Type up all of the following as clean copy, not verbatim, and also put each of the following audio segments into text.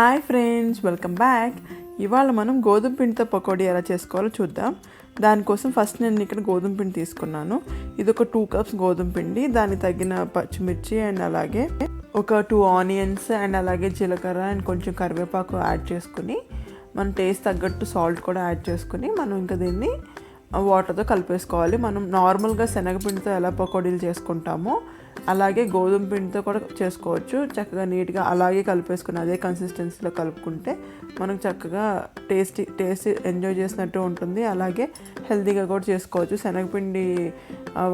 Hi friends, welcome back. ఇవాళ మనం గోధుమ పిండితో పకోడీ ఎలా చేసుకోవాలో చూద్దాం. దానికోసం ఫస్ట్ నేను ఇక్కడ గోధుమ పిండి తీసుకున్నాను. ఇది ఒక 2 కప్స్ గోధుమ పిండి, దానికి తగిన పచ్చిమిర్చి అండ్ అలాగే ఒక 2 ఆనియన్స్ అండ్ అలాగే జీలకర్ర అండ్ కొంచెం కరివేపాకు యాడ్ చేసుకుని మన టేస్ట్ తగ్గట్టు సాల్ట్ కూడా యాడ్ చేసుకుని మనం ఇంకా దీన్ని వాటర్తో కలిపేసుకోవాలి. మనం నార్మల్గా శనగపిండితో ఎలా పకోడీలు చేసుకుంటామో అలాగే గోధుమ పిండితో కూడా చేసుకోవచ్చు. చక్కగా నీట్గా అలాగే కలిపేసుకుని అదే కన్సిస్టెన్సీలో కలుపుకుంటే మనకు చక్కగా టేస్ట్ ఎంజాయ్ చేసినట్టు ఉంటుంది. అలాగే హెల్తీగా కూడా చేసుకోవచ్చు. శనగపిండి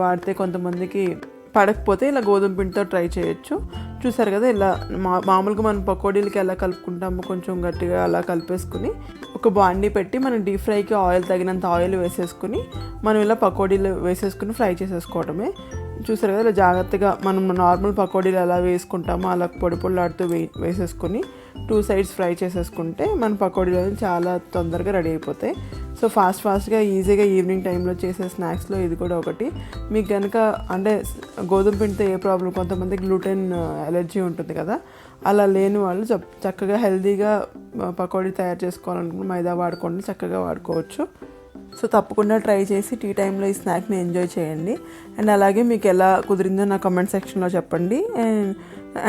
వాడితే కొంతమందికి పడకపోతే ఇలా గోధుమ పిండితో ట్రై చేయొచ్చు. చూసారు కదా, ఇలా మామూలుగా మనం పకోడీలకి ఎలా కలుపుకుంటామో కొంచెం గట్టిగా అలా కలిపేసుకుని ఒక బాండీ పెట్టి మనం డీప్ ఫ్రైకి ఆయిల్ తగినంత ఆయిల్ వేసేసుకుని మనం ఇలా పకోడీలు వేసేసుకుని ఫ్రై చేసేసుకోవడమే. చూసారు కదా, ఇలా జాగ్రత్తగా మనం నార్మల్ పకోడీలు ఎలా వేసుకుంటామో అలా పొడి పొడిలాడుతూ వేసేసుకొని 2 సైడ్స్ ఫ్రై చేసేసుకుంటే మన పకోడీలు చాలా తొందరగా రెడీ అయిపోతాయి. సో ఫాస్ట్గా ఈజీగా ఈవినింగ్ టైంలో చేసే స్నాక్స్లో ఇది కూడా ఒకటి. మీకు కనుక అంటే గోధుమ పిండితో ఏ ప్రాబ్లం, కొంతమంది గ్లూటెన్ ఎలర్జీ ఉంటుంది కదా, అలా లేని వాళ్ళు చక్కగా హెల్తీగా పకోడీ తయారు చేసుకోవాలనుకుంటే మైదా వాడుకోండి, చక్కగా వాడుకోవచ్చు. సో తప్పకుండా ట్రై చేసి టీ టైంలో ఈ స్నాక్ని ఎంజాయ్ చేయండి. అండ్ అలాగే మీకు ఎలా కుదిరిందో నా కామెంట్ సెక్షన్లో చెప్పండి.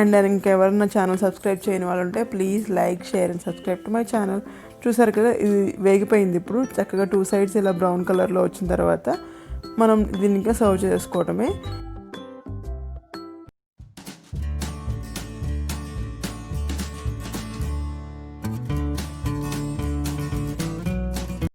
అండ్ ఇంకెవరైనా ఛానల్ సబ్స్క్రైబ్ చేయని వాళ్ళు ఉంటే please like, share and subscribe to my channel. చూసారు కదా, ఇది వేగిపోయింది. ఇప్పుడు చక్కగా 2 సైడ్స్ ఇలా బ్రౌన్ కలర్లో వచ్చిన తర్వాత మనం దీన్ని ఇంకా సర్వ్ చేసుకోవడమే.